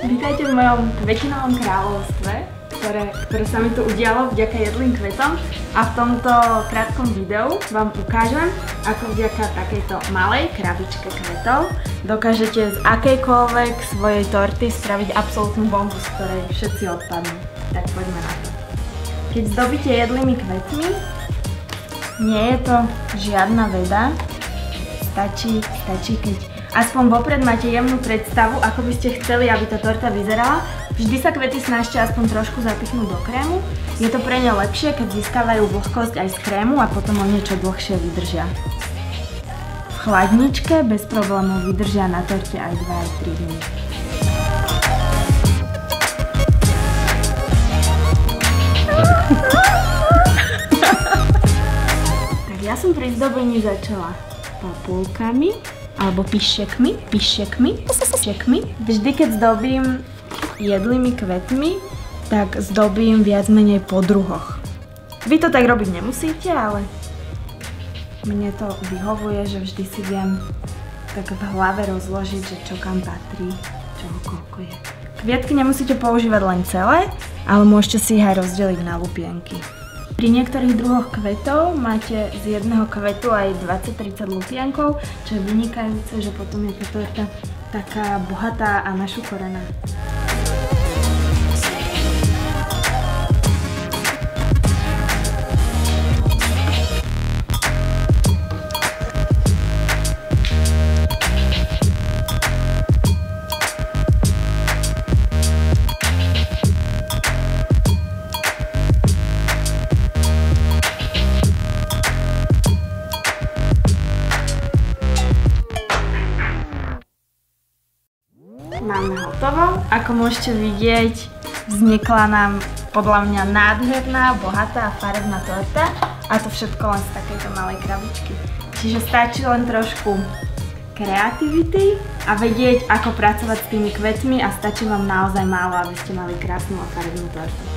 Vítajte v mojom kvetinovom kráľovstve, ktoré sa mi tu udialo vďaka jedlým kvetom a v tomto krátkom videu vám ukážem, ako vďaka takejto malej krabičke kvetov dokážete z akejkoľvek svojej torty spraviť absolútnu bombu, z ktorej všetci odpadnú. Tak poďme na to. Keď zdobíte jedlými kvetmi, nie je to žiadna veda, stačí keď aspoň vopred máte jemnú predstavu, ako by ste chceli, aby tá torta vyzerala. Vždy sa kvety snažte aspoň trošku zapichnúť do krému. Je to pre ne lepšie, keď získavajú vlhkosť aj z krému a potom o niečo dlhšie vydržia. V chladničke bez problémov vydržia na torte aj 2 až 3 dní. Tak ja som pri zdobení začala papulkami alebo pišekmi. Vždy, keď zdobím jedlými kvetmi, tak zdobím viac menej po druhoch. Vy to tak robiť nemusíte, ale mne to vyhovuje, že vždy si viem tak v hlave rozložiť, že čo kam patrí, čo koľko je. Kvietky nemusíte používať len celé, ale môžete si ich aj rozdeliť na lupienky. Pri niektorých druhoch kvetov máte z jedného kvetu aj 20-30 lupienkov, čo je vynikajúce, že potom je tá torta taká bohatá a našuchorená. Máme hotovo. Ako môžete vidieť, vznikla nám podľa mňa nádherná, bohatá a farebná torta. A to všetko len z takejto malej krabičky. Čiže stačí len trošku kreativity a vedieť, ako pracovať s tými kvetmi a stačí vám naozaj málo, aby ste mali krásnu a farebnú tortu.